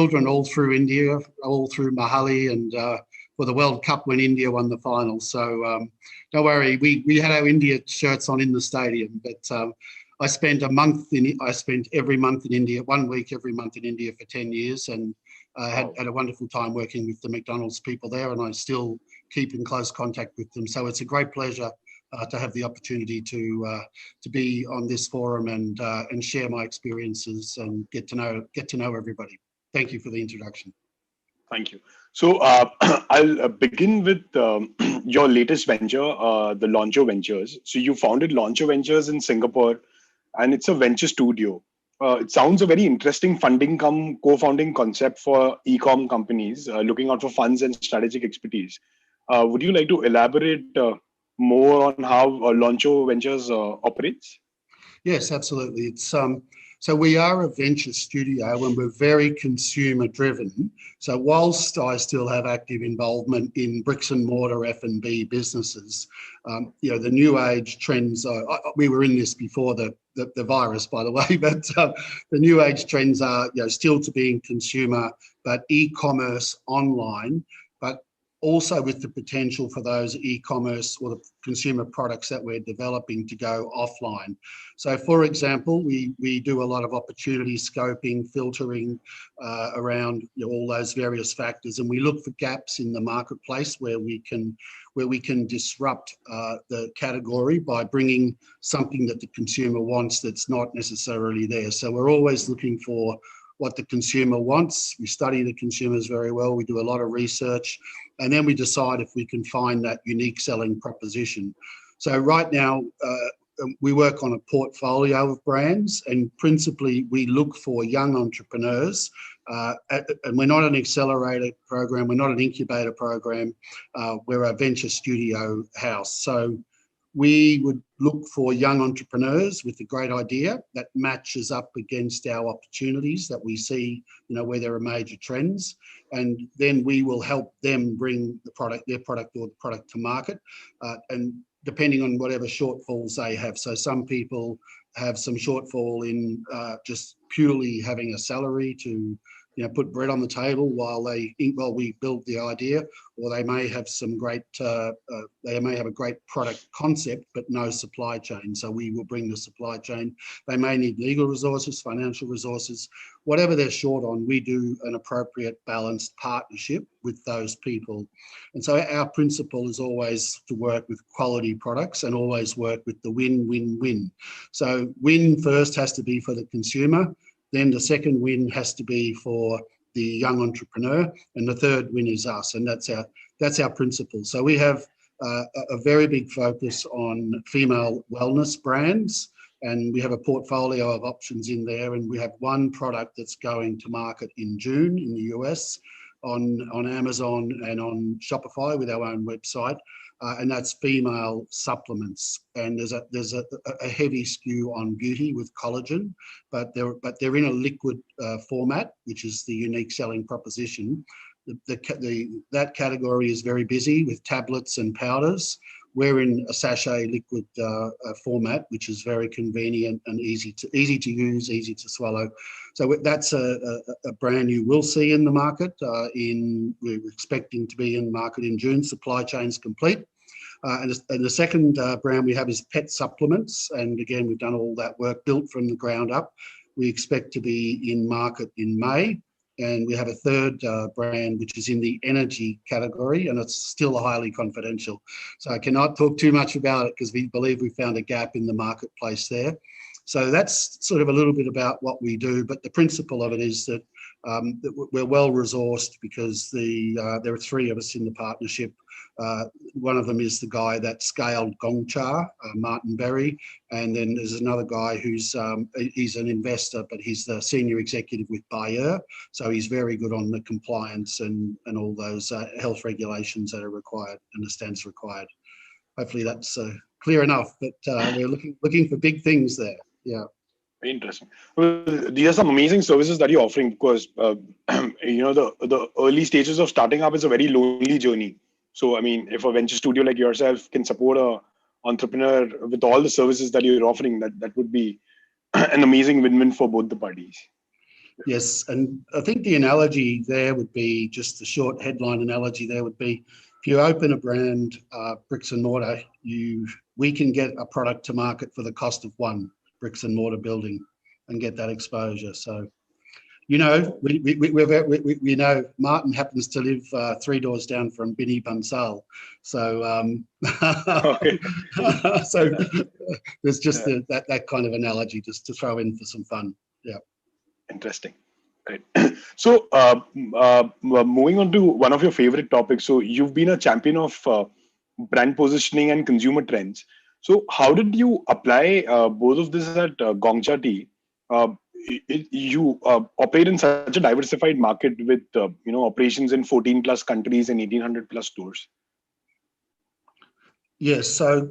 children all through India, all through Mohali, and for the World Cup when India won the final. So don't worry, we had our India shirts on in the stadium. But I spent every month in India, 1 week every month in India for 10 years, and had a wonderful time working with the McDonald's people there, and I still keep in close contact with them. So it's a great pleasure to have the opportunity to be on this forum and share my experiences and get to know everybody. Thank you for the introduction. Thank you. So I'll begin with your latest venture, the Launcher Ventures. So you founded Launcher Ventures in Singapore, and it's a venture studio. It sounds a very interesting funding co-founding concept for e-com companies looking out for funds and strategic expertise. Would you like to elaborate more on how Launcher Ventures operates? Yes, absolutely. It's so we are a venture studio and we're very consumer driven. So whilst I still have active involvement in bricks and mortar F&B businesses, the new age trends. We were in this before the virus, by the way, but the new age trends are still to be in consumer, but e-commerce online, but also with the potential for those e-commerce or the consumer products that we're developing to go offline. So for example, we do a lot of opportunity scoping, filtering around all those various factors, and we look for gaps in the marketplace where we can disrupt the category by bringing something that the consumer wants that's not necessarily there. So we're always looking for what the consumer wants. We study the consumers very well. We do a lot of research, and then we decide if we can find that unique selling proposition. So right now, we work on a portfolio of brands, and principally we look for young entrepreneurs. And we're not an accelerator program. We're not an incubator program. We're a venture studio house. So we would look for young entrepreneurs with a great idea that matches up against our opportunities that we see, where there are major trends, and then we will help them bring their product to market, and depending on whatever shortfalls they have. So some people have some shortfall in just purely having a salary to put bread on the table while we build the idea, or they may have a great product concept but no supply chain. So we will bring the supply chain. They may need legal resources, financial resources, whatever they're short on. We do an appropriate balanced partnership with those people. And so our principle is always to work with quality products and always work with the win-win-win. So win first has to be for the consumer. Then the second win has to be for the young entrepreneur, and the third win is us, and that's our principle. So we have a very big focus on female wellness brands, and we have a portfolio of options in there, and we have one product that's going to market in June in the US on Amazon and on Shopify with our own website. And that's female supplements, and there's a heavy skew on beauty with collagen, but they're in a liquid format, which is the unique selling proposition. That category is very busy with tablets and powders. We're in a sachet liquid format, which is very convenient and easy to use, easy to swallow. So that's a brand you will see in the market. We're expecting to be in the market in June. Supply chain's complete. And the second brand we have is pet supplements. And again, we've done all that work built from the ground up. We expect to be in market in May. And we have a third brand, which is in the energy category, and it's still highly confidential. So I cannot talk too much about it because we believe we found a gap in the marketplace there. So that's sort of a little bit about what we do. But the principle of it is that we're well resourced because there are three of us in the partnership. One of them is the guy that scaled Gongcha, Martin Berry, and then there's another guy who's he's an investor, but he's the senior executive with Bayer, so he's very good on the compliance and all those health regulations that are required and the standards required. Hopefully that's clear enough, but we're looking for big things there. Yeah. Very interesting. Well, these are some amazing services that you're offering because the early stages of starting up is a very lonely journey. So, I mean, if a venture studio like yourself can support an entrepreneur with all the services that you're offering, that would be an amazing win-win for both the parties. Yes, and I think the analogy there would be, just the short headline analogy there would be, if you open a brand, bricks and mortar, we can get a product to market for the cost of one bricks and mortar building and get that exposure. So, you know, we know Martin happens to live 3 doors down from Binny Bansal. So, Okay. so there's just that kind of analogy just to throw in for some fun. Yeah. Interesting. Right. So, moving on to one of your favorite topics. So, you've been a champion of brand positioning and consumer trends. So, how did you apply both of this at Gongcha Tea? You operate in such a diversified market with operations in 14 plus countries and 1800 plus stores. Yes, so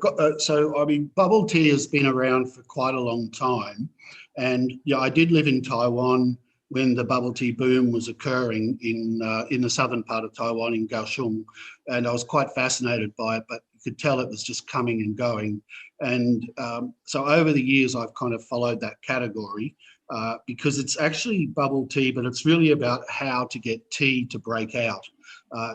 I mean, bubble tea has been around for quite a long time, and yeah, I did live in Taiwan when the bubble tea boom was occurring in the southern part of Taiwan, in Kaohsiung, and I was quite fascinated by it. But you could tell it was just coming and going, and so over the years I've kind of followed that category because it's actually bubble tea, but it's really about how to get tea to break out,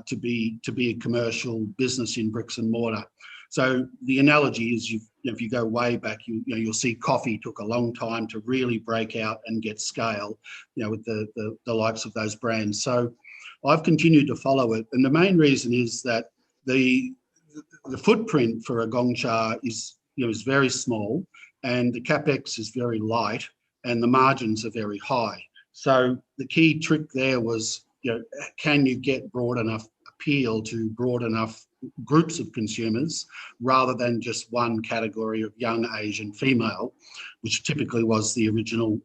to be a commercial business in bricks and mortar. So the analogy is, if you go way back, you'll see coffee took a long time to really break out and get scale, with the likes of those brands. So I've continued to follow it, and the main reason is that the footprint for a Gongcha is very small, and the capex is very light, and the margins are very high. So the key trick there was, can you get broad enough appeal to broad enough groups of consumers rather than just one category of young Asian female, which typically was the original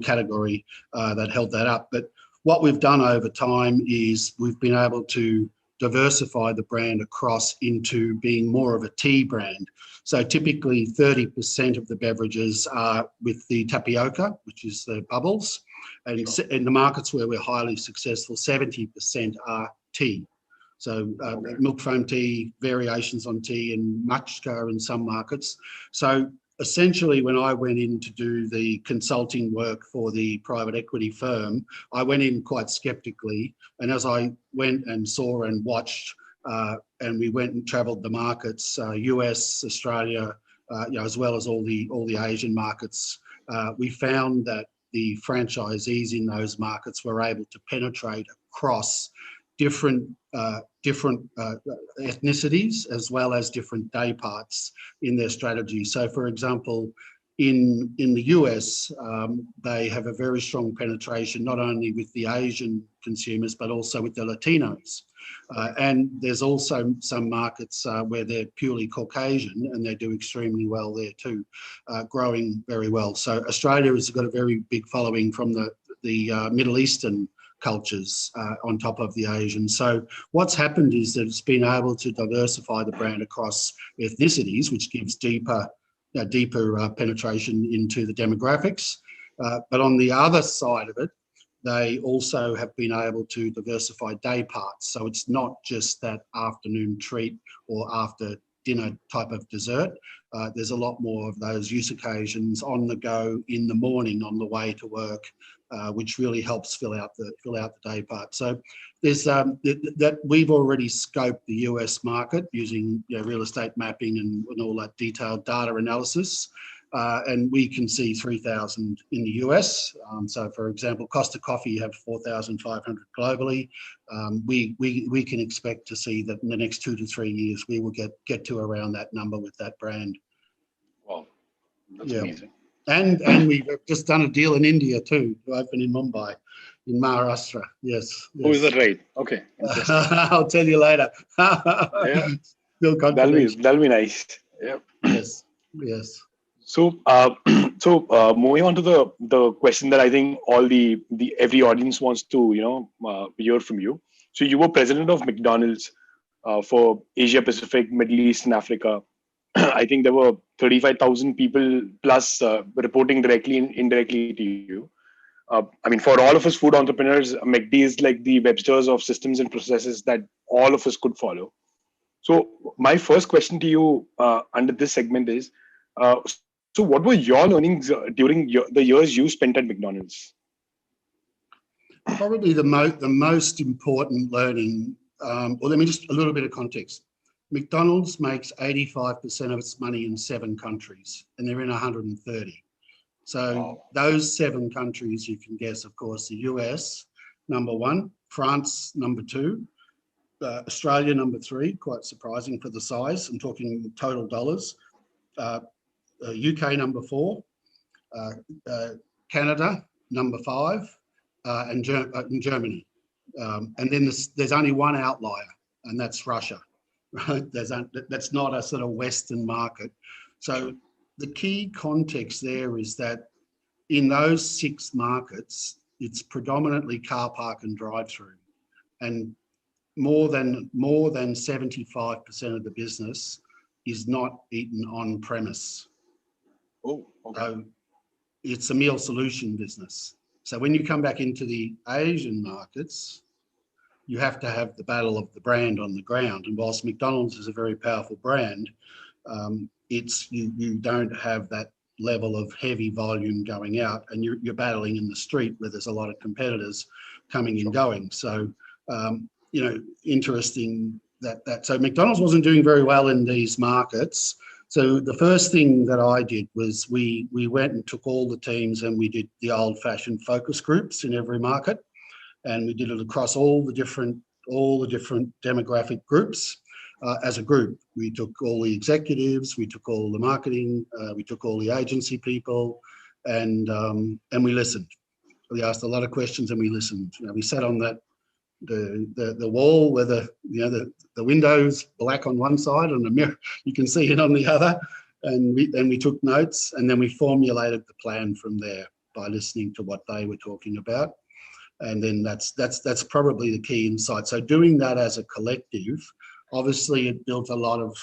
category that held that up. But what we've done over time is we've been able to diversify the brand across into being more of a tea brand. So typically 30% of the beverages are with the tapioca, which is the bubbles. And in the markets where we're highly successful, 70% are tea. So milk foam tea, variations on tea, and matcha in some markets. So essentially, when I went in to do the consulting work for the private equity firm, I went in quite skeptically. And as I went and saw and watched, and we went and travelled the markets, US, Australia, as well as all the Asian markets, we found that the franchisees in those markets were able to penetrate across different ethnicities as well as different day parts in their strategy. So, for example, in the US, they have a very strong penetration not only with the Asian consumers but also with the Latinos. And there's also some markets where they're purely Caucasian, and they do extremely well there too, growing very well. So Australia has got a very big following from the Middle Eastern cultures on top of the Asian. So what's happened is that it's been able to diversify the brand across ethnicities, which gives deeper penetration into the demographics. But on the other side of it, they also have been able to diversify day parts. So it's not just that afternoon treat or after dinner type of dessert. There's a lot more of those use occasions on the go in the morning on the way to work, which really helps fill out the day part. So there's that we've already scoped the US market using real estate mapping and all that detailed data analysis. And we can see 3,000 in the US. So, for example, Costa Coffee have 4,500 globally. We can expect to see that in the next 2 to 3 years, we will get to around that number with that brand. Wow, that's amazing. And we've just done a deal in India too, to open in Mumbai, in Maharashtra. Yes. Oh, is that right? Okay. I'll tell you later. Yeah. Still confidential. That'll be nice. Yeah. Yes. So, moving on to the question that I think all the every audience wants to hear from you. So, you were president of McDonald's for Asia Pacific, Middle East, and Africa. I think there were 35,000 people plus reporting directly and indirectly to you. I mean, for all of us food entrepreneurs, McD is like the Webster's of systems and processes that all of us could follow. So, my first question to you under this segment is. So what were your learnings during the years you spent at McDonald's? Probably the most important learning, well, let me just a little bit of context. McDonald's makes 85% of its money in 7 countries, and they're in 130. So Wow. those 7 countries, you can guess, of course, the US, number 1, France, number 2, Australia, number 3, quite surprising for the size. I'm talking total dollars. UK, number 4, Canada, number 5, and Germany. And then there's only one outlier, and that's Russia. Right? That's not a sort of Western market. So the key context there is that in those 6 markets, it's predominantly car park and drive-through, and more than 75% of the business is not eaten on premise. Oh, okay. So it's a meal solution business. So when you come back into the Asian markets, you have to have the battle of the brand on the ground. And whilst McDonald's is a very powerful brand, you don't have that level of heavy volume going out, and you're battling in the street where there's a lot of competitors coming and going. So, interesting that. So McDonald's wasn't doing very well in these markets. So the first thing that I did was we went and took all the teams and we did the old-fashioned focus groups in every market, and we did it across all the different demographic groups. As a group, we took all the executives, we took all the marketing, we took all the agency people, and we listened. We asked a lot of questions and we listened. We sat on the wall where the window's black on one side and the mirror, you can see it on the other, and we took notes, and then we formulated the plan from there by listening to what they were talking about. And then that's probably the key insight. So doing that as a collective, obviously it built a lot of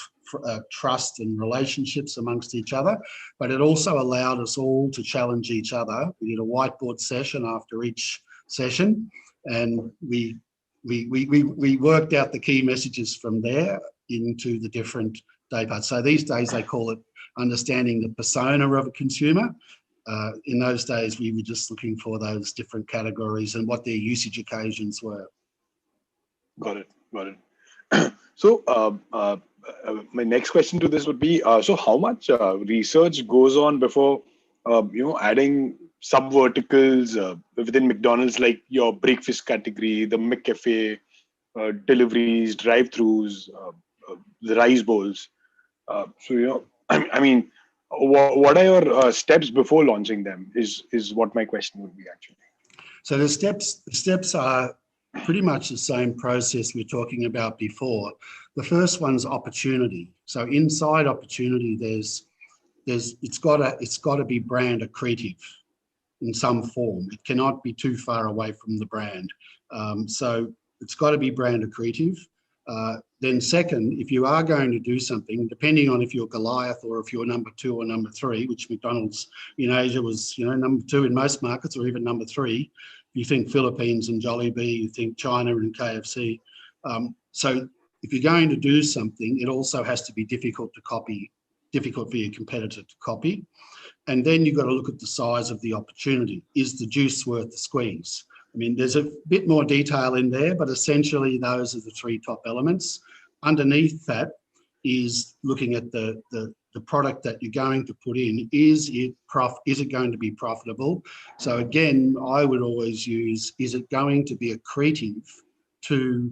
trust and relationships amongst each other, but it also allowed us all to challenge each other. We did a whiteboard session after each session, and we worked out the key messages from there into the different day parts. So these days they call it understanding the persona of a consumer. In those days, we were just looking for those different categories and what their usage occasions were. Got it. So my next question to this would be, so how much research goes on before, adding sub-verticals within McDonald's, like your breakfast category, the McCafe, deliveries, drive-thrus, the rice bowls. I mean, what are your steps before launching them is what my question would be actually. So the steps are pretty much the same process we were talking about before. The first one's opportunity. So inside opportunity, it's got to be brand accretive in some form. It cannot be too far away from the brand. So it's got to be brand accretive. Then second, if you are going to do something, depending on if you're Goliath or if you're number 2 or number 3, which McDonald's in Asia was, number 2 in most markets, or even number 3. You think Philippines and Jollibee, you think China and KFC. So if you're going to do something, it also has to be difficult to copy, difficult for your competitor to copy. And then you've got to look at the size of the opportunity. Is the juice worth the squeeze? I mean, there's a bit more detail in there, but essentially those are the 3 top elements. Underneath that is looking at the product that you're going to put in. Is it going to be profitable? So again, I would always use, is it going to be accretive to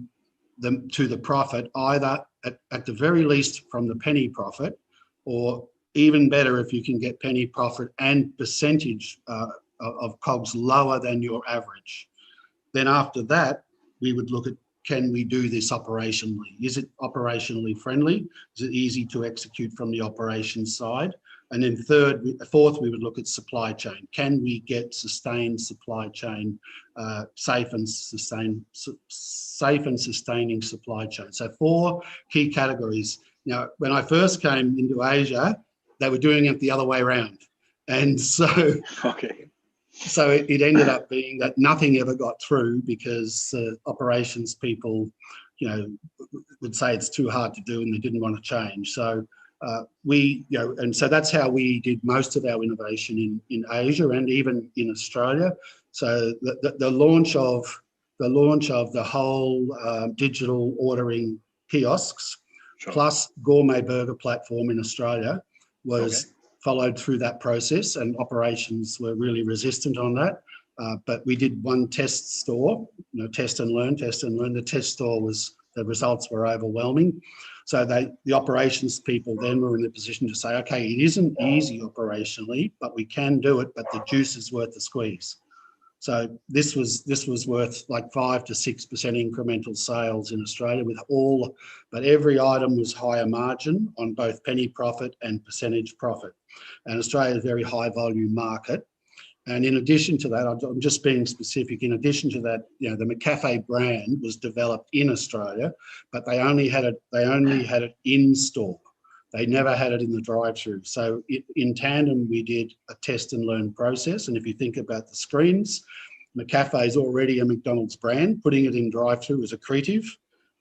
the profit, either at the very least from the penny profit, or even better if you can get penny profit and percentage of COGS lower than your average. Then after that, we would look at, can we do this operationally? Is it operationally friendly? Is it easy to execute from the operations side? And then fourth, we would look at supply chain. Can we get sustained supply chain, safe and sustaining supply chain? So 4 key categories. Now, when I first came into Asia, they were doing it the other way around. And so, so it ended up being that nothing ever got through because operations people, would say it's too hard to do and they didn't want to change. So and so that's how we did most of our innovation in Asia and even in Australia. So the launch of the whole digital ordering kiosks, Sure. plus gourmet burger platform in Australia was followed through that process, and operations were really resistant on that. But we did one test store, test and learn. The test store the results were overwhelming. So the operations people then were in a position to say, okay, it isn't easy operationally, but we can do it, but the juice is worth the squeeze. So this was worth like 5 to 6% incremental sales in Australia but every item was higher margin on both penny profit and percentage profit. And Australia is a very high volume market. And in addition to that, I'm just being specific, in addition to that, the McCafe brand was developed in Australia, but they only had it in store. They never had it in the drive-through. So in tandem, we did a test and learn process. And if you think about the screens, McCafe is already a McDonald's brand. Putting it in drive-through is accretive,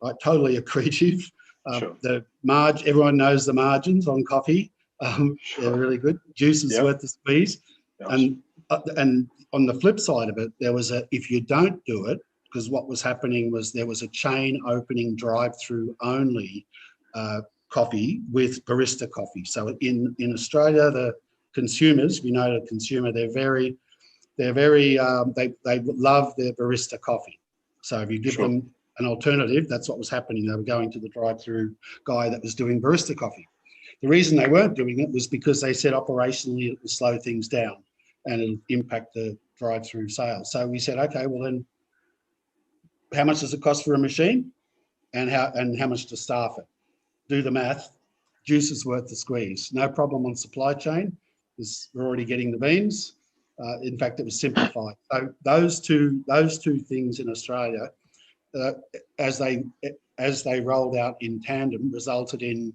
right? Totally accretive. Sure. Everyone knows the margins on coffee. They're really good. Juice is worth the squeeze. Yes. And on the flip side of it, if you don't do it, because what was happening was there was a chain opening drive-through only coffee with barista coffee. So in Australia, the consumers, we know the consumer, they love their barista coffee. So if you give them an alternative, that's what was happening. They were going to the drive-through guy that was doing barista coffee. The reason they weren't doing it was because they said operationally it would slow things down and it'll impact the drive-through sales. So we said, okay, well then, how much does it cost for a machine, and how much to staff it? Do the math. Juice is worth the squeeze. No problem on supply chain, because we're already getting the beans. In fact, it was simplified. So those two things in Australia, as they rolled out in tandem, resulted in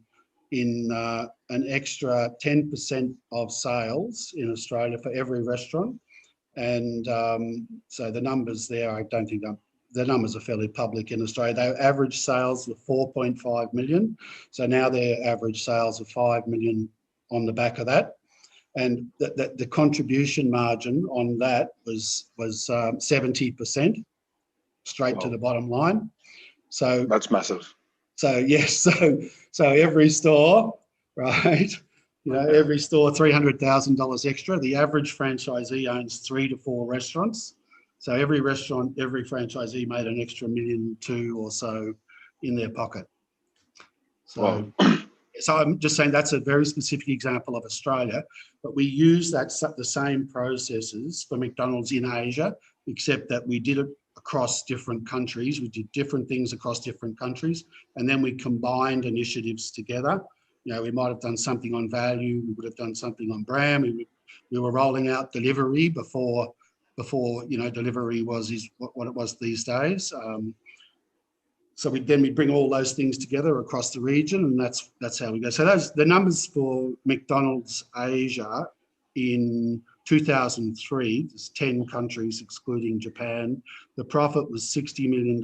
an extra 10% of sales in Australia for every restaurant. And so the numbers there, I don't think the numbers are fairly public in Australia. Their average sales were 4.5 million. So now their average sales are 5 million on the back of that. And the contribution margin on that was 70% straight to the bottom line. So that's massive. So yes, so every store, right? Every store $300,000 extra. The average franchisee owns 3 to 4 restaurants. So every franchisee made an extra $1.2 million or so in their pocket. So I'm just saying that's a very specific example of Australia, but we use the same processes for McDonald's in Asia, except that we did it across different countries. We did different things across different countries, and then we combined initiatives together. We might have done something on value. We would have done something on brand. We were rolling out delivery before delivery was what it was these days. So we bring all those things together across the region, and that's how we go. So the numbers for McDonald's Asia in 2003, there's 10 countries excluding Japan. The profit was $60 million,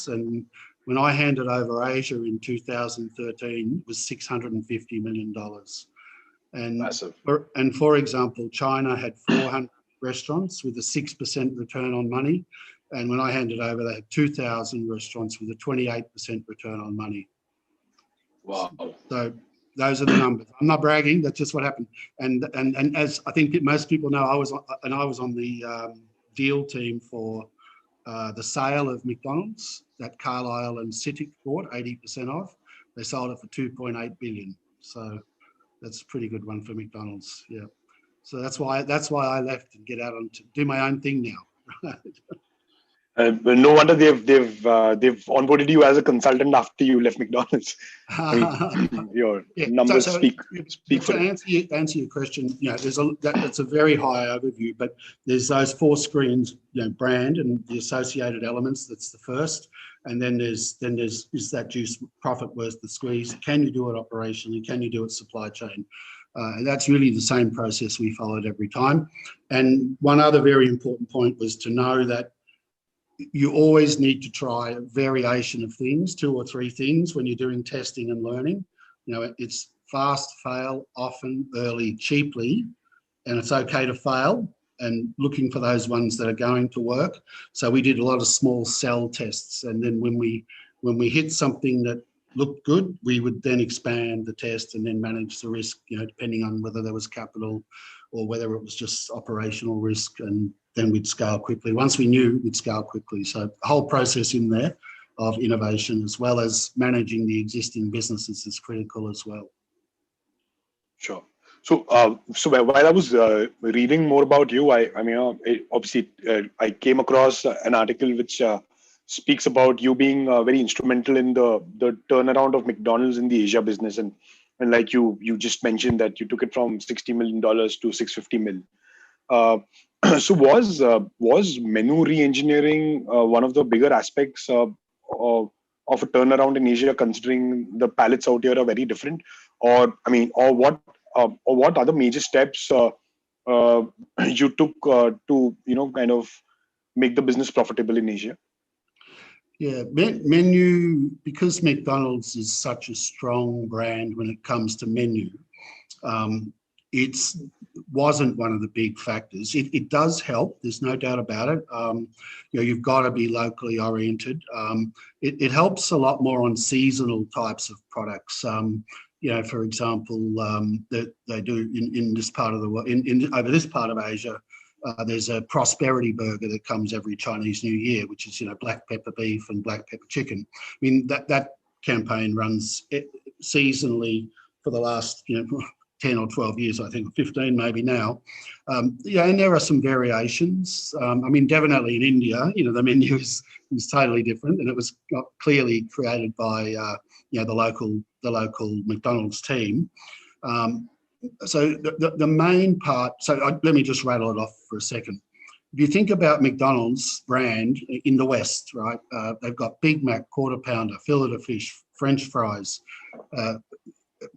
and when I handed over Asia in 2013, it was $650 million. And massive. And for example, China had 400 restaurants with a 6% return on money. And when I handed over, they had 2,000 restaurants with a 28% return on money. Wow. So those are the numbers. I'm not bragging. That's just what happened. And as I think most people know, I was on the deal team for the sale of McDonald's that Carlisle and Citic bought 80% of. They sold it for $2.8 billion. So that's a pretty good one for McDonald's. Yeah. So that's why I left and get out and do my own thing now. No wonder they've onboarded you as a consultant after you left McDonald's. Your numbers speak for it. To answer your question, that's a very high overview, but there's those 4 screens, brand and the associated elements. That's the first, and then there's is that juice profit worth the squeeze? Can you do it operationally? Can you do it supply chain? And that's really the same process we followed every time. And one other very important point was to know that you always need to try a variation of things, 2 or 3 things when you're doing testing and learning. It's fast, fail, often, early, cheaply, and it's okay to fail. and looking for those ones that are going to work. So we did a lot of small cell tests, and then when we hit something that looked good, we would then expand the test and then manage the risk, depending on whether there was capital or whether it was just operational risk, and then we'd scale quickly. Once we knew, we'd scale quickly. So the whole process in there of innovation as well as managing the existing businesses is critical as well. Sure. So while I was reading more about you, I came across an article which speaks about you being very instrumental in the turnaround of McDonald's in the Asia business, and like you just mentioned that you took it from $60 million to $650 million. So was menu reengineering one of the bigger aspects of a turnaround in Asia, considering the palates out here are very different, or what other major steps you took to kind of make the business profitable in Asia? Yeah, menu, because McDonald's is such a strong brand when it comes to menu, it wasn't one of the big factors. It does help, there's no doubt about it. You've got to be locally oriented. It helps a lot more on seasonal types of products. For example, that they do in this part of the world, over this part of Asia, there's a prosperity burger that comes every Chinese New Year, which is black pepper beef and black pepper chicken. I mean that campaign runs seasonally for the last 10 or 12 years, I think, 15 maybe now. And there are some variations. Definitely in India, the menu is totally different, and it was clearly created by the local McDonald's team. So the main part, let me just rattle it off for a second. If you think about McDonald's brand in the West, right, they've got Big Mac, Quarter Pounder, Fillet of Fish, French fries,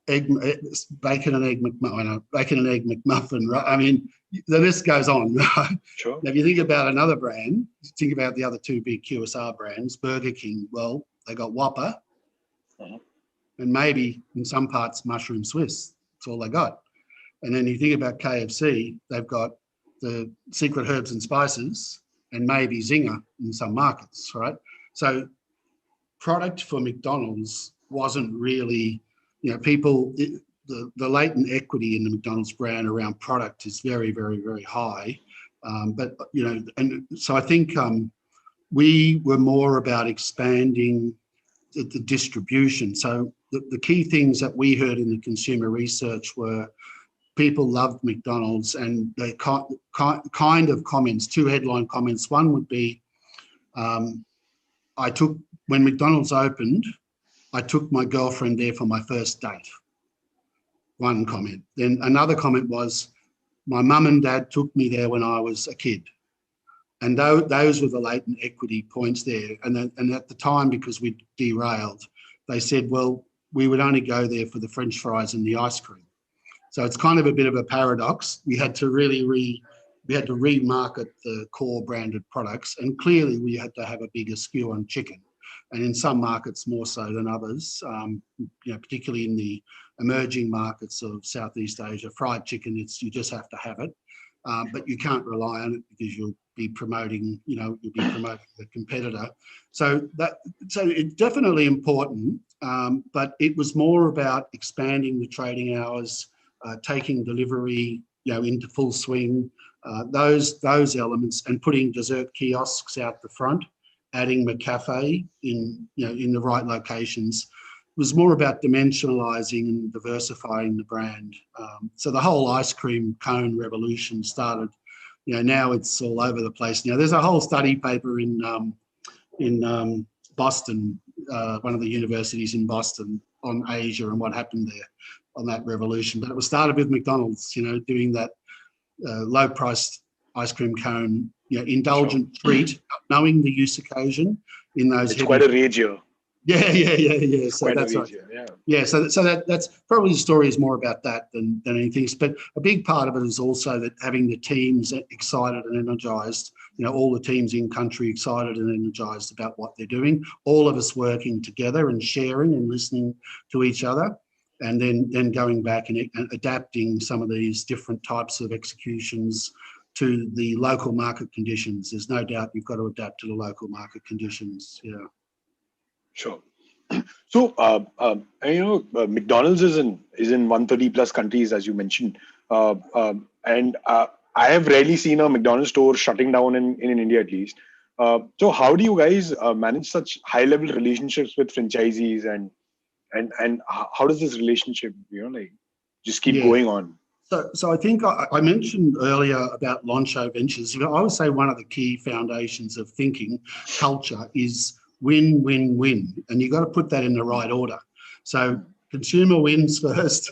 bacon and egg McMuffin, right? I mean, the list goes on, right? Sure. Now, if you think about another brand, think about the other two big QSR brands, Burger King, well, they got Whopper, and maybe in some parts mushroom Swiss. That's all they got. And then you think about KFC, they've got the secret herbs and spices and maybe Zinger in some markets, right? So product for McDonald's wasn't really, the latent equity in the McDonald's brand around product is very, very, very high. And so I think we were more about expanding the distribution. So the key things that we heard in the consumer research were people loved McDonald's, and they kind of comments, two headline comments. One would be, when McDonald's opened, I took my girlfriend there for my first date. One comment. Then another comment was, my mum and dad took me there when I was a kid. And those were the latent equity points there. And at the time, because we derailed, they said, well, we would only go there for the French fries and the ice cream. So it's kind of a bit of a paradox. We had to really remarket the core branded products, and clearly we had to have a bigger skew on chicken. And in some markets more so than others, particularly in the emerging markets of Southeast Asia, fried chicken, you just have to have it. But you can't rely on it because you'll be promoting the competitor. So it's definitely important, but it was more about expanding the trading hours, taking delivery, into full swing, those elements, and putting dessert kiosks out the front, adding McCafe in the right locations. Was more about dimensionalizing and diversifying the brand. So the whole ice cream cone revolution started. Now it's all over the place. Now there's a whole study paper in Boston, one of the universities in Boston, on Asia and what happened there on that revolution. But it was started with McDonald's, doing that low-priced ice cream cone, indulgent treat, knowing the use occasion in those. It's quite a rage here. Yeah. So that's right. Yeah. So that's probably the story is more about that than anything. But a big part of it is also that having the teams excited and energized. All the teams in country excited and energized about what they're doing. All of us working together and sharing and listening to each other, and then going back and adapting some of these different types of executions to the local market conditions. There's no doubt you've got to adapt to the local market conditions. Yeah. Sure. So, McDonald's is in 130 plus countries, as you mentioned, and I have rarely seen a McDonald's store shutting down in India, at least. So, how do you guys manage such high level relationships with franchisees, and how does this relationship, just keep Yeah. going on? So I think I mentioned earlier about Launcho Ventures. I would say one of the key foundations of thinking culture is win, win, win. And you've got to put that in the right order. So consumer wins first.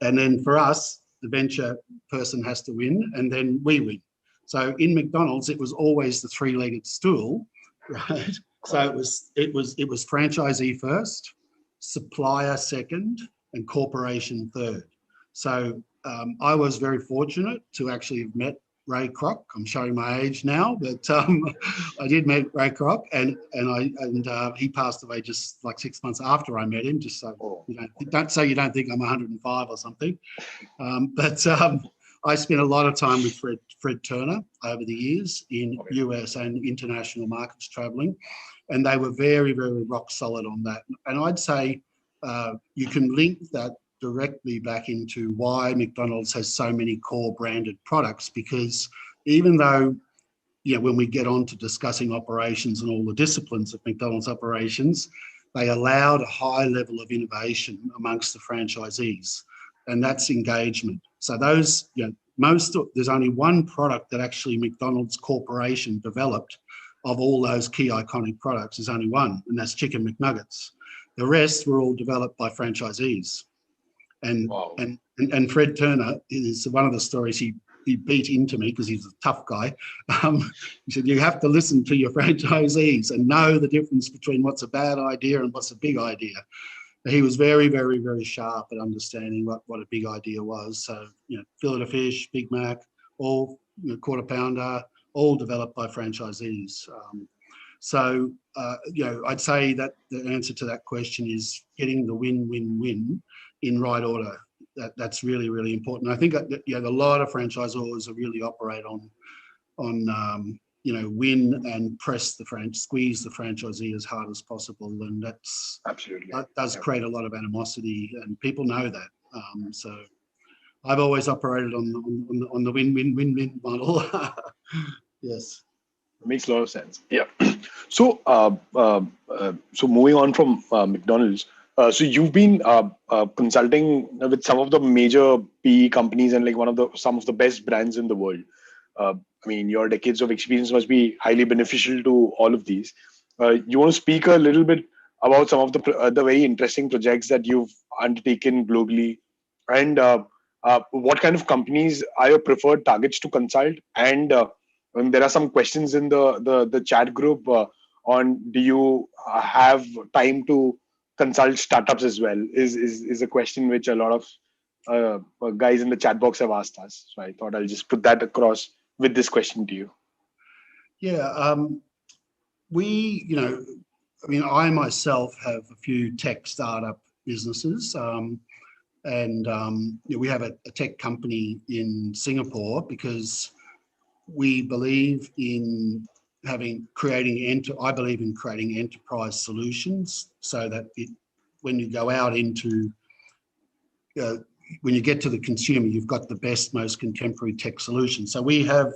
And then for us, the venture person has to win, and then we win. So in McDonald's, it was always the three-legged stool, right? So it was franchisee first, supplier second, and corporation third. So I was very fortunate to actually have met Ray Kroc. I'm showing my age now, but I did meet Ray Kroc, and he passed away just like 6 months after I met him. Just so don't say you don't think I'm 105 or something. But I spent a lot of time with Fred Turner over the years in US and international markets traveling, and they were very, very rock solid on that. And I'd say you can link that directly back into why McDonald's has so many core branded products, because even though, when we get on to discussing operations and all the disciplines of McDonald's operations, they allowed a high level of innovation amongst the franchisees, and that's engagement. So those, there's only one product that actually McDonald's Corporation developed of all those key iconic products. There's only one, and that's Chicken McNuggets. The rest were all developed by franchisees. And Fred Turner is one of the stories he beat into me, because he's a tough guy. He said, you have to listen to your franchisees and know the difference between what's a bad idea and what's a big idea. He was very, very, very sharp at understanding what a big idea was. So, fillet of fish, Big Mac, all quarter pounder, all developed by franchisees. So, I'd say that the answer to that question is getting the win-win-win in right order. That's really, really important. I think that, a lot of franchisors really operate on win and squeeze the franchisee as hard as possible, and that does create a lot of animosity, and people know that. So I've always operated on the win-win-win-win model. Yes. Makes a lot of sense. Yeah. So, so moving on from McDonald's, so you've been consulting with some of the major PE companies and some of the best brands in the world. I mean, your decades of experience must be highly beneficial to all of these. You want to speak a little bit about some of the very interesting projects that you've undertaken globally, and what kind of companies are your preferred targets to consult? And there are some questions in the chat group on, do you have time to consult startups as well? Is a question which a lot of guys in the chat box have asked us. So I thought I'll just put that across with this question to you. Yeah, I myself have a few tech startup businesses, and we have a tech company in Singapore because we believe in creating enterprise solutions, so that when you go out into when you get to the consumer, you've got the best, most contemporary tech solution. So we have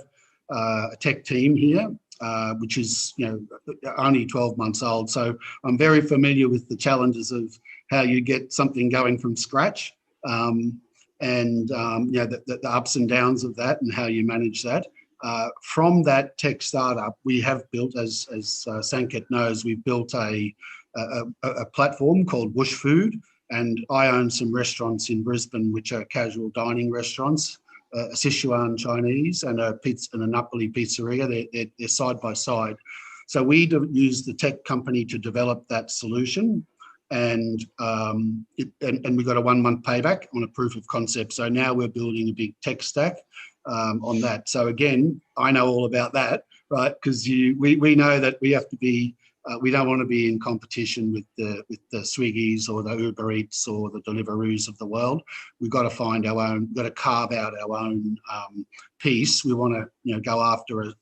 a tech team here, which is only 12 months old. So I'm very familiar with the challenges of how you get something going from scratch, and the ups and downs of that, and how you manage that. From that tech startup, we have built, as Sanket knows, we've built a platform called Bush Food, and I own some restaurants in Brisbane which are casual dining restaurants, a Sichuan Chinese and a Napoli pizzeria. They're side by side. So we use the tech company to develop that solution, and we got a 1 month payback on a proof of concept. So now we're building a big tech stack on that. So again, I know all about that, right? Because we know that we have to be we don't want to be in competition with the Swiggies or the Uber Eats or the Deliveroos of the world. We've got to find our own, got to carve out our own piece. We want to, go after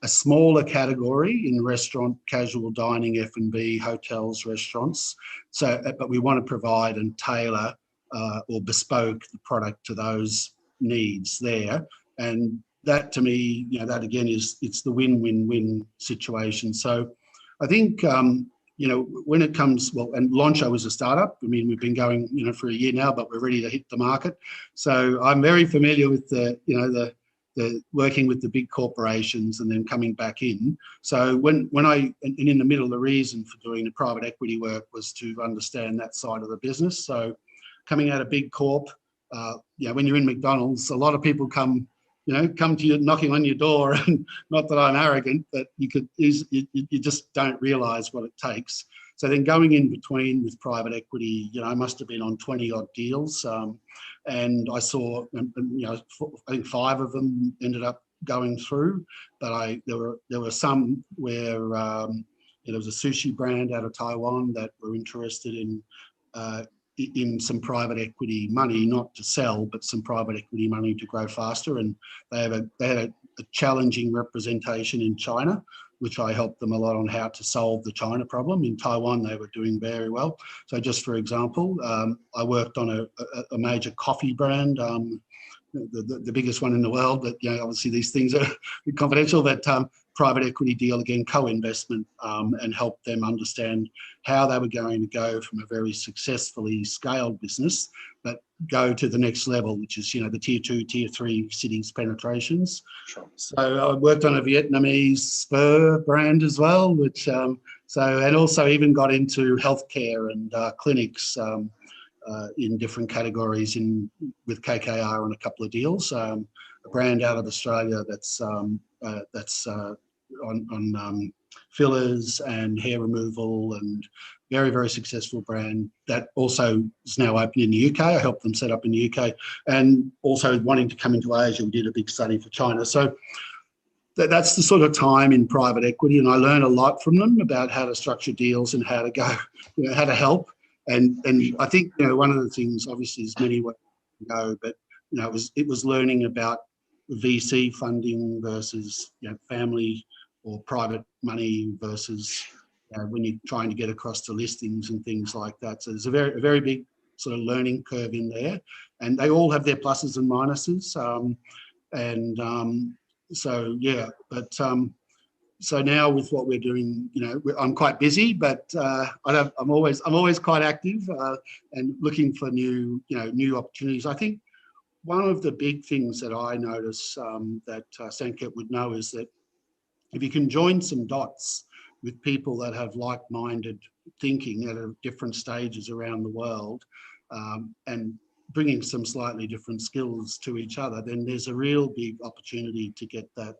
a smaller category in restaurant, casual dining, F&B, hotels, restaurants. So, but we want to provide and tailor or bespoke the product to those needs there. And that, to me, that again it's the win-win-win situation. So I think, when it comes, and Loncho is a startup. I mean, we've been going, for a year now, but we're ready to hit the market. So I'm very familiar with the working with the big corporations and then coming back in. So when in the middle, the reason for doing the private equity work was to understand that side of the business. So coming out of big corp, when you're in McDonald's, a lot of people come to you knocking on your door, and not that I'm arrogant, but you just don't realise what it takes. So then going in between with private equity, I must have been on 20 odd deals, and I saw, I think 5 of them ended up going through, but there were some where there was a sushi brand out of Taiwan that were interested in some private equity money, not to sell, but some private equity money to grow faster. And they had a challenging representation in China, which I helped them a lot on how to solve the China problem. In Taiwan, they were doing very well. So just for example, I worked on a major coffee brand, the biggest one in the world, but obviously these things are confidential, but private equity deal, again, co-investment, and help them understand how they were going to go from a very successfully scaled business, but go to the next level, which is, the tier 2, tier 3 cities penetrations. Sure. So I worked on a Vietnamese spur brand as well, which, and also even got into healthcare and clinics, in different categories with KKR on a couple of deals. A brand out of Australia that's on fillers and hair removal, and very, very successful brand that also is now open in the UK. I helped them set up in the UK, and also wanting to come into Asia. We did a big study for China. So that's the sort of time in private equity, and I learned a lot from them about how to structure deals and how to go, how to help. And I think, one of the things, obviously, there's many ways to go, but it was learning about VC funding versus family or private money versus when you're trying to get across to listings and things like that. So there's a very big sort of learning curve in there, and they all have their pluses and minuses. So now with what we're doing, I'm quite busy, but I'm always quite active and looking for new opportunities. I think one of the big things that I notice that Sanket would know is that if you can join some dots with people that have like-minded thinking at different stages around the world, and bringing some slightly different skills to each other, then there's a real big opportunity to get that.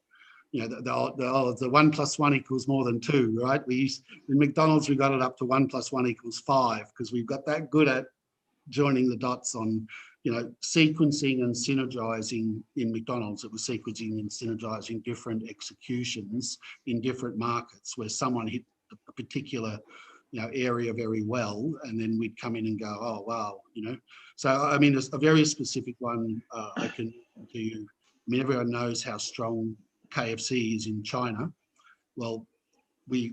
The 1 + 1 = more than 2, right? In McDonald's, we got it up to 1 + 1 = 5, because we've got that good at joining the dots on, sequencing and synergizing. In McDonald's, it was sequencing and synergizing different executions in different markets where someone hit a particular, area very well, and then we'd come in and go, oh, wow, So, I mean, there's a very specific one I can to you. I mean, everyone knows how strong KFC is in China. Well, the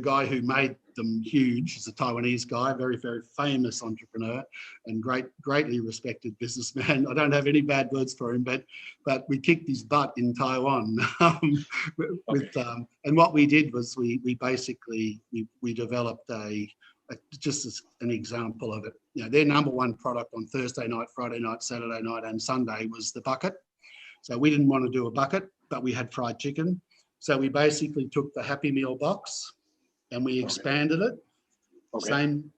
guy who made them huge is a Taiwanese guy, very, very famous entrepreneur and greatly respected businessman. I don't have any bad words for him, but we kicked his butt in Taiwan. And what we did was we basically developed just as an example of it. Their number one product on Thursday night, Friday night, Saturday night, and Sunday was the bucket. So we didn't want to do a bucket, but we had fried chicken. So we basically took the Happy Meal box and we expanded it. Okay. Same,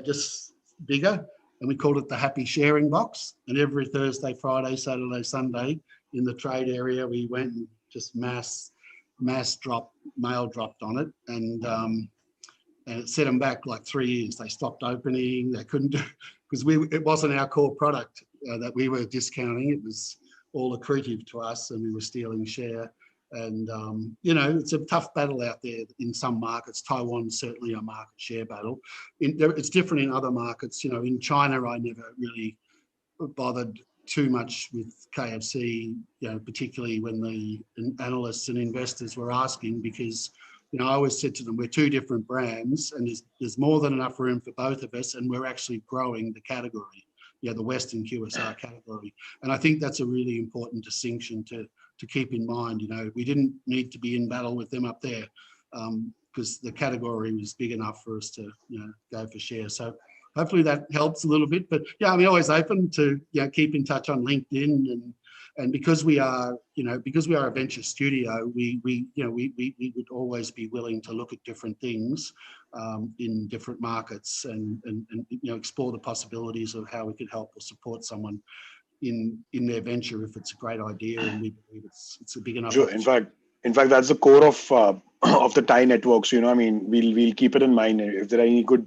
just bigger, and we called it the Happy Sharing box. And every Thursday, Friday, Saturday, Sunday in the trade area, we went and just mail dropped on it, and it set them back like 3 years. They stopped opening. They couldn't do, because it wasn't our core product that we were discounting. It was all accretive to us, and we were stealing share. And, you know, it's a tough battle out there in some markets. Taiwan's certainly a market share battle. It's different in other markets. You know, in China, I never really bothered too much with KFC, you know, particularly when the analysts and investors were asking, because, you know, I always said to them, we're two different brands and there's more than enough room for both of us, and we're actually growing the category, you know, the Western QSR category. And I think that's a really important distinction to keep in mind. You know, we didn't need to be in battle with them up there because the category was big enough for us to, you know, go for share. So hopefully that helps a little bit. But yeah, I'm always open to, you know, keep in touch on LinkedIn, and because we are, you know, because we are a venture studio, we would always be willing to look at different things in different markets and you know, explore the possibilities of how we could help or support someone in their venture if it's a great idea and we believe it's a big enough. Sure. In fact, that's the core of of the Thai network. So, you know, I mean, we'll keep it in mind. If there are any good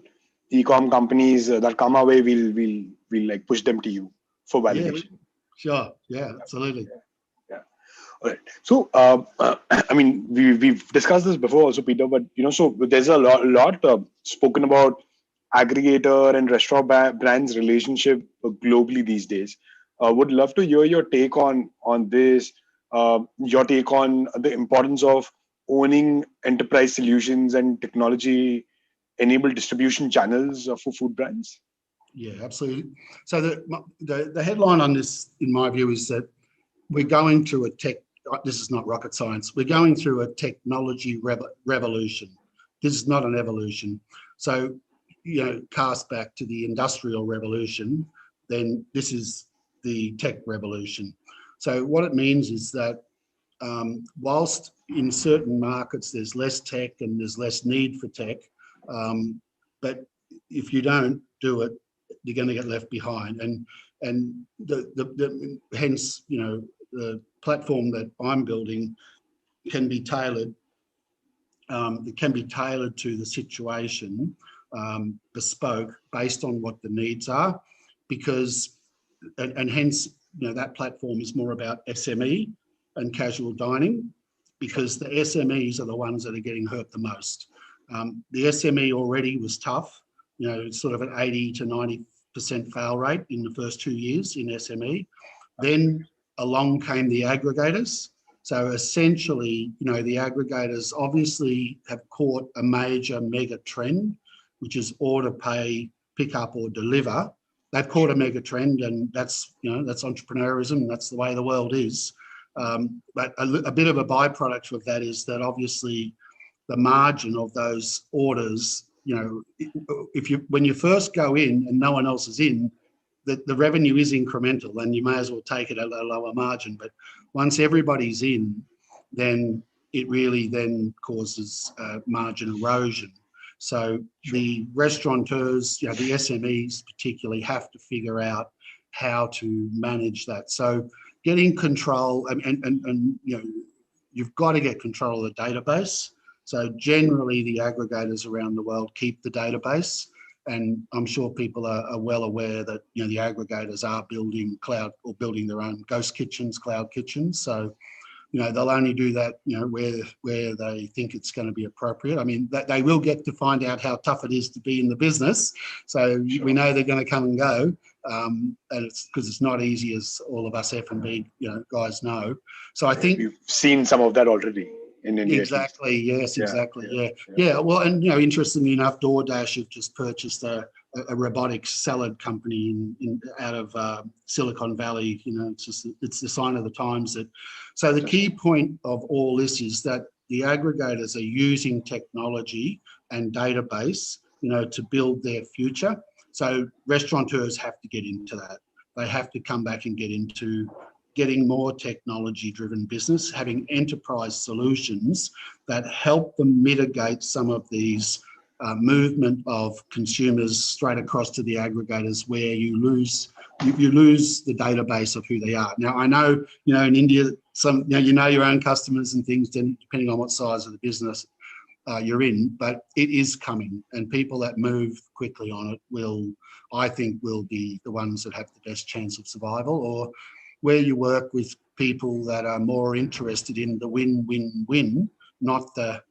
e-com companies that come our way, we'll like push them to you for validation. Yeah, sure. Yeah, absolutely. Yeah. All right. So, I mean, we've discussed this before also, Peter, but, you know, so there's a lot spoken about aggregator and restaurant brands relationship globally these days. Would love to hear your take on this, your take on the importance of owning enterprise solutions and technology enabled distribution channels for food brands. Yeah, absolutely. So the headline on this, in my view, is that we're going through a this is not rocket science, we're going through a technology revolution. This is not an evolution. So, you know, cast back to the industrial revolution, then this is the tech revolution. So what it means is that whilst in certain markets there's less tech and there's less need for tech, but if you don't do it, you're going to get left behind. And hence, you know, the platform that I'm building can be tailored. It can be tailored to the situation, bespoke, based on what the needs are, because, and hence, you know, that platform is more about SME and casual dining, because the SMEs are the ones that are getting hurt the most. The SME already was tough, you know, sort of an 80 to 90% fail rate in the first 2 years in SME. Then along came the aggregators. So essentially, you know, the aggregators obviously have caught a major mega trend, which is order, pay, pick up or deliver. They've caught a mega trend, and that's, you know, that's entrepreneurism. That's the way the world is. But a bit of a byproduct of that is that obviously the margin of those orders, you know, when you first go in and no one else is in, the revenue is incremental and you may as well take it at a lower margin. But once everybody's in, then it really then causes margin erosion. So the restaurateurs, you know, the SMEs particularly, have to figure out how to manage that. So getting control, and you know, you've got to get control of the database. So generally the aggregators around the world keep the database, and I'm sure people are well aware that, you know, the aggregators are building cloud or building their own ghost kitchens, cloud kitchens. So, you know, they'll only do that, you know, where they think it's going to be appropriate. I mean, they will get to find out how tough it is to be in the business. So we know they're going to come and go, and it's because it's not easy, as all of us F&B, you know, guys know. So I think we've seen some of that already in India. Exactly. Yes. Exactly. Yeah. Well, and, you know, interestingly enough, DoorDash have just purchased a robotic salad company out of Silicon Valley. You know, it's the sign of the times that. So the key point of all this is that the aggregators are using technology and database, you know, to build their future. So restaurateurs have to get into that. They have to come back and get into getting more technology-driven business, having enterprise solutions that help them mitigate some of these movement of consumers straight across to the aggregators, where you lose the database of who they are. Now, I know, you know, in India, you know your own customers and things, depending on what size of the business you're in, but it is coming, and people that move quickly on it I think will be the ones that have the best chance of survival. Or where you work with people that are more interested in the win-win-win, not the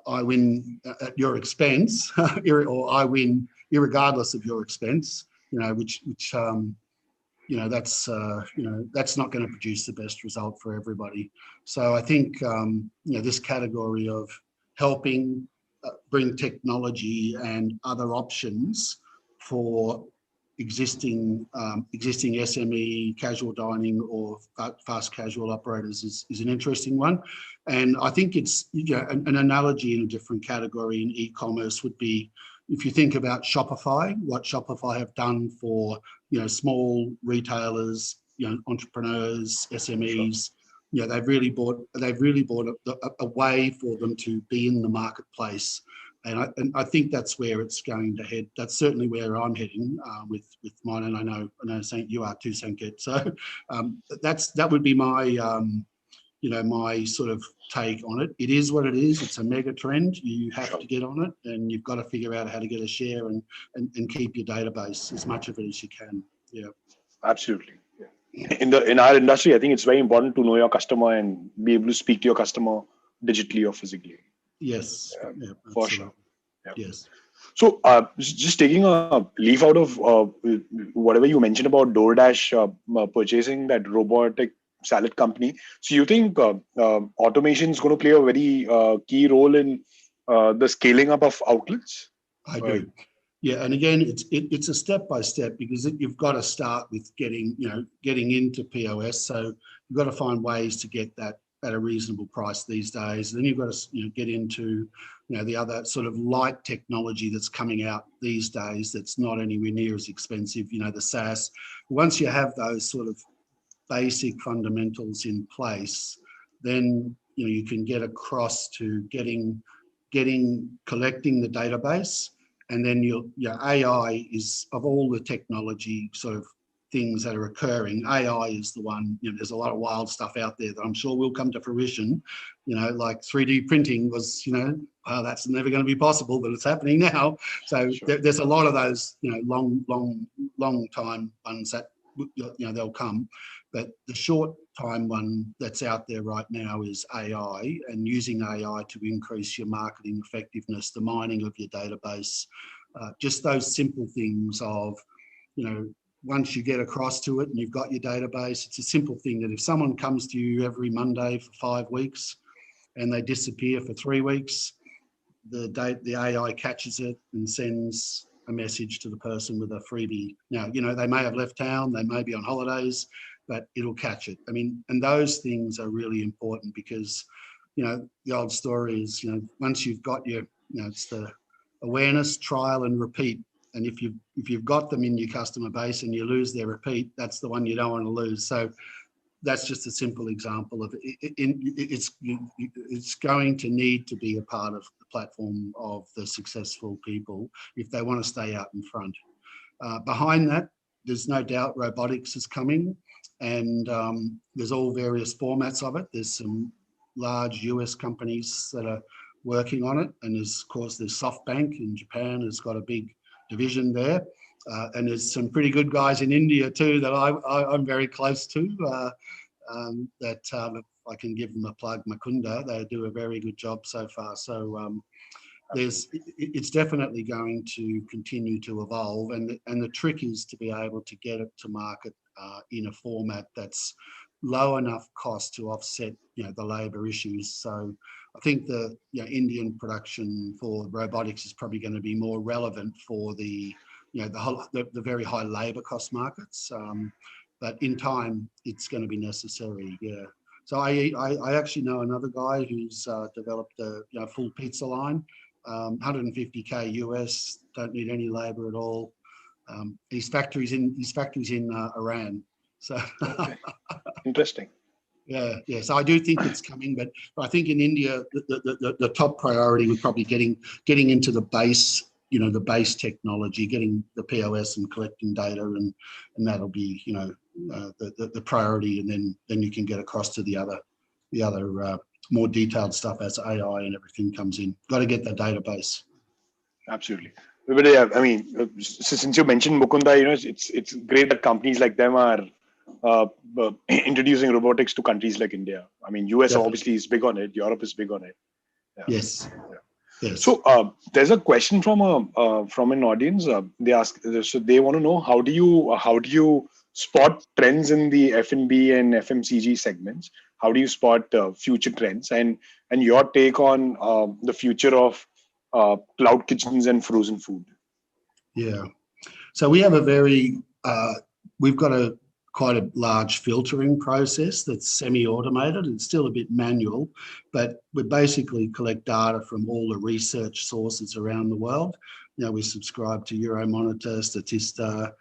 I win at your expense, or I win irregardless of your expense, which that's not going to produce the best result for everybody. So I think, this category of helping bring technology and other options for existing SME, casual dining or fast casual operators is an interesting one. And I think it's, an analogy in a different category in e-commerce would be, if you think about Shopify, what Shopify have done for, small retailers, entrepreneurs, SMEs, they've really brought a way for them to be in the marketplace. And I think that's where it's going to head. That's certainly where I'm heading with mine. And I know you are too, Sanket. So that would be my, my sort of take on it. It is what it is. It's a mega trend. You have to get on it, and you've got to figure out how to get a share and keep your database, as much of it as you can. Yeah, absolutely. Yeah. In our industry, I think it's very important to know your customer and be able to speak to your customer digitally or physically. Yes, for sure. Yeah. Yes. So, just taking a leaf out of whatever you mentioned about DoorDash purchasing that robotic salad company. So, you think automation is going to play a very key role in the scaling up of outlets? I do. Yeah, and again, it's a step by step, because you've got to start with getting into POS. So you've got to find ways to get that at a reasonable price these days. Then you've got to get into the other sort of light technology that's coming out these days that's not anywhere near as expensive. The SaaS. Once you have those sort of basic fundamentals in place, then you can get across to collecting the database. And then your AI is, of all the technology sort of things that are occurring, AI is the one. There's a lot of wild stuff out there that I'm sure will come to fruition. Like 3D printing was, that's never going to be possible, but it's happening now. So sure. There's a lot of those, long time ones that they'll come. But the short time one that's out there right now is AI, and using AI to increase your marketing effectiveness, the mining of your database, just those simple things of, once you get across to it and you've got your database, it's a simple thing that if someone comes to you every Monday for 5 weeks and they disappear for 3 weeks, the AI catches it and sends a message to the person with a freebie. Now, they may have left town, they may be on holidays, but it'll catch it. I mean, and those things are really important, because, the old story is, once you've got your, it's the awareness, trial and repeat. And if you've got them in your customer base and you lose their repeat, that's the one you don't want to lose. So that's just a simple example of it. It's going to need to be a part of the platform of the successful people if they want to stay out in front. Behind that, there's no doubt robotics is coming, and there's all various formats of it. There's some large US companies that are working on it, and of course there's SoftBank in Japan has got a big division there, and there's some pretty good guys in India too that I'm very close to. If I can give them a plug, Mukunda, they do a very good job so far. So it's definitely going to continue to evolve, and the trick is to be able to get it to market in a format that's low enough cost to offset the labour issues. So I think the Indian production for robotics is probably going to be more relevant for the the very high labour cost markets. But in time, it's going to be necessary. Yeah. So I actually know another guy who's developed a full pizza line, 150K US, don't need any labour at all. His factory's in Iran. So interesting. Yeah. So I do think it's coming, but I think in India the top priority was probably getting into the base, the base technology, getting the POS and collecting data, and that'll be the priority, and then you can get across to the other more detailed stuff as AI and everything comes in. Got to get that database. Absolutely. But yeah, I mean, since you mentioned Mukunda, it's great that companies like them are introducing robotics to countries like India. I mean, US Definitely. obviously is big on it. Europe is big on it. Yeah. Yes. Yeah. Yes. So there's a question from an audience. They ask, so they want to know how do you spot trends in the F&B and FMCG segments? How do you spot future trends and your take on the future of cloud kitchens and frozen food? Yeah. So we have we've got quite a large filtering process that's semi-automated. It's still a bit manual, but we basically collect data from all the research sources around the world. You know, we subscribe to Euromonitor, Statista,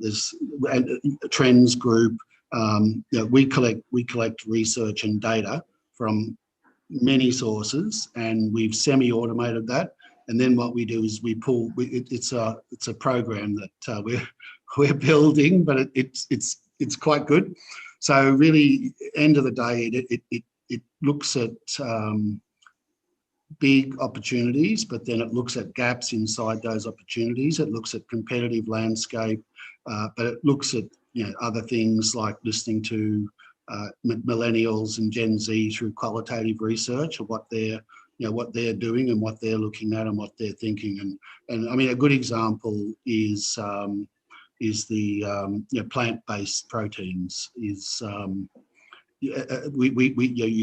there's a Trends Group. You know, we collect research and data from many sources, and we've semi-automated that. And then what we do is we pull. It's a program that we're building, but it's quite good. So really, end of the day, it looks at big opportunities, but then it looks at gaps inside those opportunities. It looks at competitive landscape, but it looks at other things like listening to millennials and Gen Z through qualitative research of what they're doing and what they're looking at and what they're thinking. And I mean, a good example is the plant-based proteins. You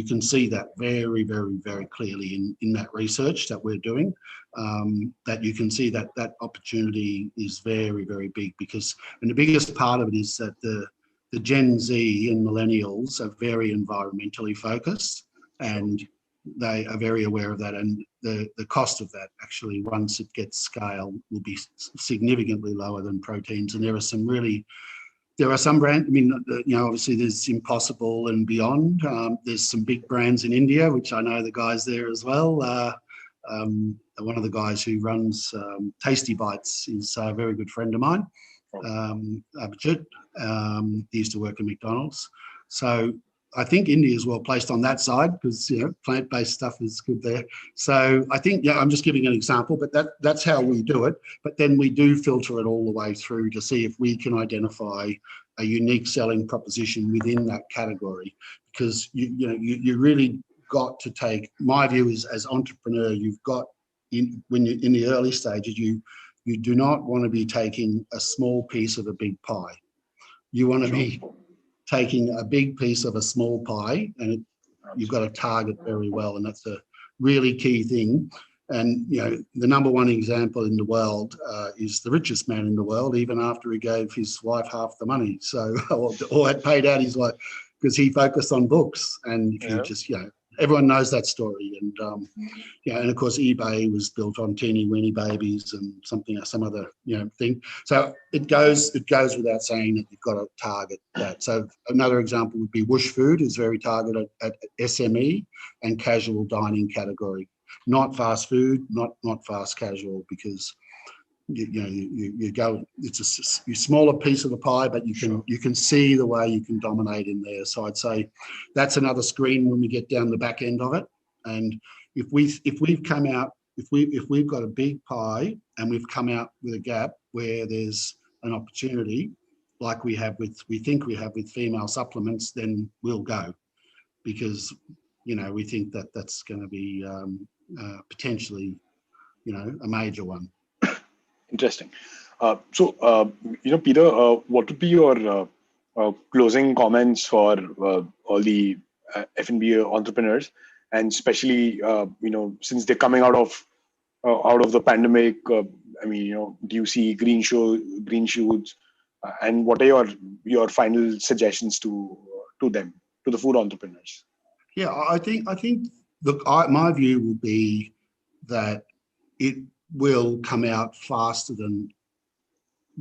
can see that very, very, very clearly in that research that we're doing. That you can see that opportunity is very, very big and the biggest part of it is that the Gen Z and millennials are very environmentally focused, and they are very aware of that. And the cost of that actually, once it gets scale, will be significantly lower than proteins. And there are some brands. I mean, obviously there's Impossible and Beyond. There's some big brands in India, which I know the guys there as well. One of the guys who runs Tasty Bites is a very good friend of mine. Abhijit, he used to work at McDonald's. So I think India is well placed on that side because plant-based stuff is good there. So I think I'm just giving an example, but that's how we do it. But then we do filter it all the way through to see if we can identify a unique selling proposition within that category, because you really got to take. My view is, as entrepreneur, you've got when you're in the early stages, you do not want to be taking a small piece of a big pie. You want to be taking a big piece of a small pie, and you've got to target very well, and that's a really key thing. And the number one example in the world is the richest man in the world, even after he gave his wife half the money, so or had paid out his wife, because he focused on books. And if you just everyone knows that story. And and of course eBay was built on teeny weeny babies and some other thing. So it goes without saying that you've got to target that. So another example would be Whoosh Food is very targeted at SME and casual dining category, not fast food, not fast casual, because you go, it's a smaller piece of the pie, but you can see the way you can dominate in there. So I'd say that's another screen when we get down the back end of it. And if we've got a big pie and we've come out with a gap where there's an opportunity, like we think we have with female supplements, then we'll go, because we think that that's going to be potentially a major one. Interesting. So, Peter, what would be your closing comments for all the F&B entrepreneurs, and especially, since they're coming out of the pandemic? I mean, do you see green shoots, and what are your final suggestions to them, to the food entrepreneurs? Yeah, I think. Look, my view would be that it will come out faster than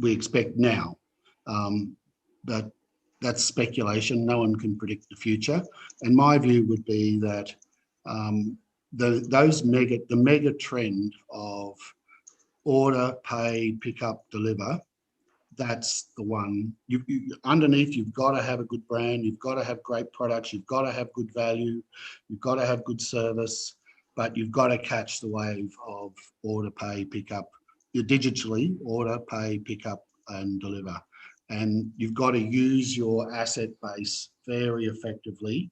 we expect now, but that's speculation. No one can predict the future. And my view would be that the mega trend of order, pay, pick up, deliver, that's the one. Underneath, you've got to have a good brand, you've got to have great products, you've got to have good value, you've got to have good service, but you've got to catch the wave of order, pay, pick up. You digitally order, pay, pick up, and deliver. and you've got to use your asset base very effectively.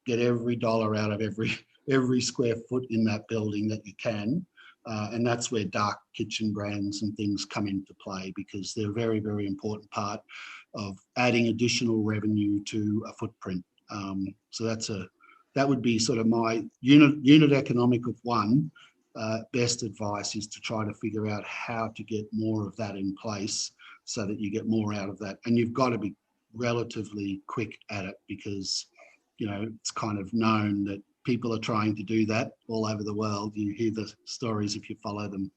Get every dollar out of every square foot in that building that you can. And that's where dark kitchen brands and things come into play, because they're a very, very important part of adding additional revenue to a footprint. So that would be sort of my unit economic of one. Best advice is to try to figure out how to get more of that in place so that you get more out of that. And you've got to be relatively quick at it, because it's kind of known that people are trying to do that all over the world. You hear the stories if you follow them.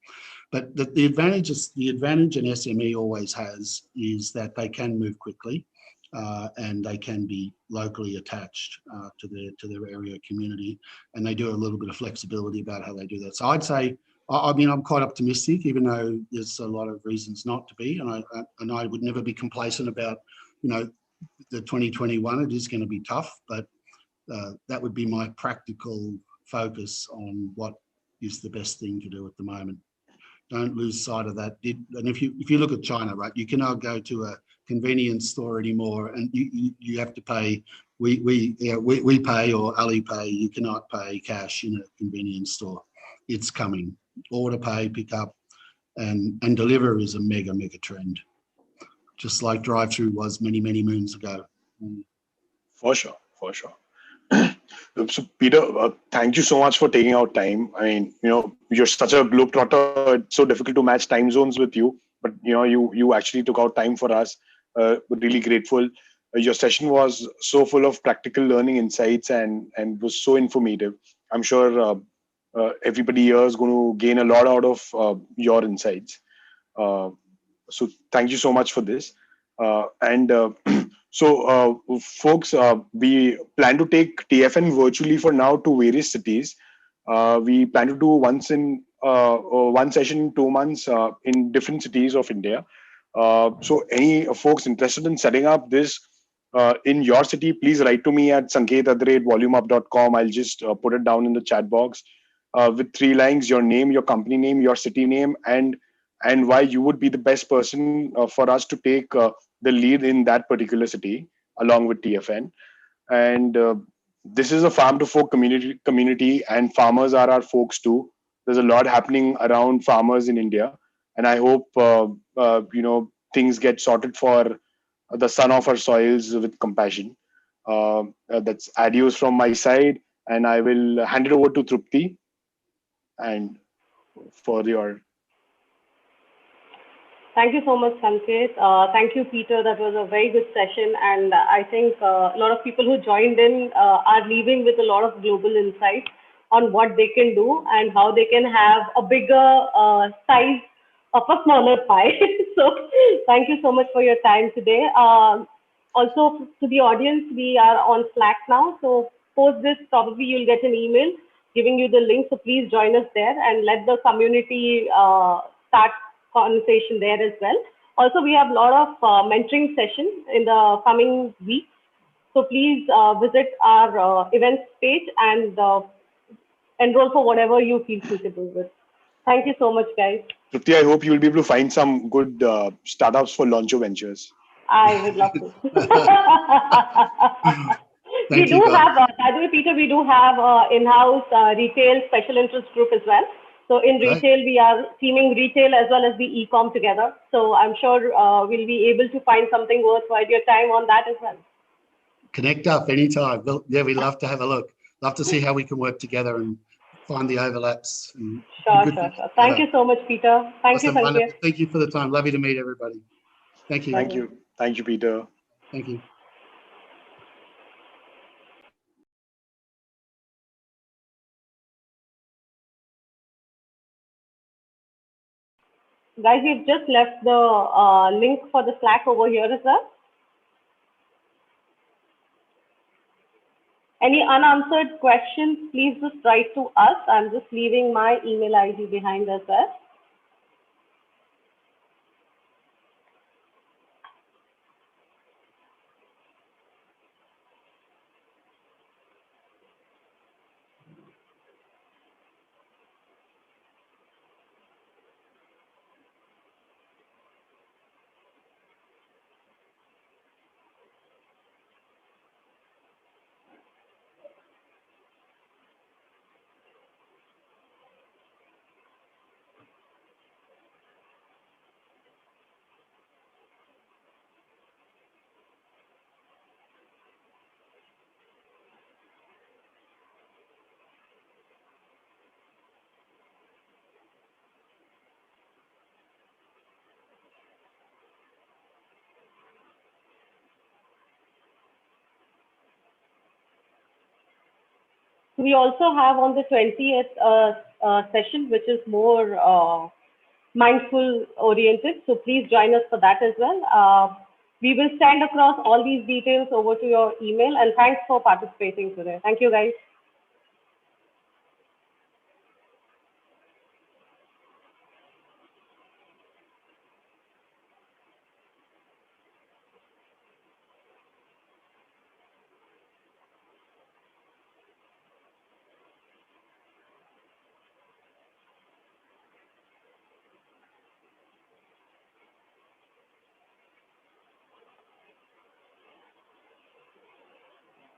But the advantage an SME always has is that they can move quickly, and they can be locally attached to their area community, and they do a little bit of flexibility about how they do that. So I'd say, I mean, I'm quite optimistic, even though there's a lot of reasons not to be, and I would never be complacent about, the 2021. It is going to be tough, but that would be my practical focus on what is the best thing to do at the moment. Don't lose sight of that. And if you look at China, right, you cannot go to a convenience store anymore, and you have to pay. We pay, or Alipay. You cannot pay cash in a convenience store. It's coming. Order, pay, pick up, and deliver is a mega trend. Just like drive-through was many moons ago. For sure. So Peter, thank you so much for taking out time. I mean, you're such a globetrotter. It's so difficult to match time zones with you, but you actually took out time for us. Really grateful. Your session was so full of practical learning insights and was so informative. I'm sure everybody here is going to gain a lot out of your insights. So thank you so much for this. So, folks, we plan to take TFN virtually for now to various cities. We plan to do one session in 2 months in different cities of India. So, any folks interested in setting up this in your city, please write to me at sanket@volumeup.com. I'll just put it down in the chat box with 3 lines: your name, your company name, your city name, and why you would be the best person for us to take the lead in that particular city along with TFN. And this is a farm to fork community, and farmers are our folks too. There's a lot happening around farmers in India, and I hope things get sorted for the son of our soils with compassion. That's adios from my side, and I will hand it over to Trupti and for your. Thank you so much, Sanket. Thank you, Peter. That was a very good session. And I think a lot of people who joined in are leaving with a lot of global insights on what they can do and how they can have a bigger size of a smaller pie. So thank you so much for your time today. Also, to the audience, we are on Slack now. So post this, probably you'll get an email giving you the link. So please join us there and let the community start conversation there as well. Also, we have a lot of mentoring sessions in the coming weeks. So please visit our events page and enroll for whatever you feel suitable with. Thank you so much, guys. Trupti, I hope you'll be able to find some good startups for Launcho Ventures. I would love to. We do have, by the way, Peter, we do have in-house retail special interest group as well. So in retail, we are teaming retail as well as the e-com together. So I'm sure we'll be able to find something worthwhile your time on that as well. Connect up anytime. Yeah, we'd love to have a look. Love to see how we can work together and find the overlaps. And sure. Thank you so much, Peter. Thank you, Sanket. Thank you for the time. Lovely to meet everybody. Thank you. Thank you, Peter. Thank you. Guys, we've just left the link for the Slack over here as well. Any unanswered questions, please just write to us. I'm just leaving my email ID behind as well. We also have on the 20th session, which is more mindful oriented. So please join us for that as well. We will send across all these details over to your email, and thanks for participating today. Thank you, guys.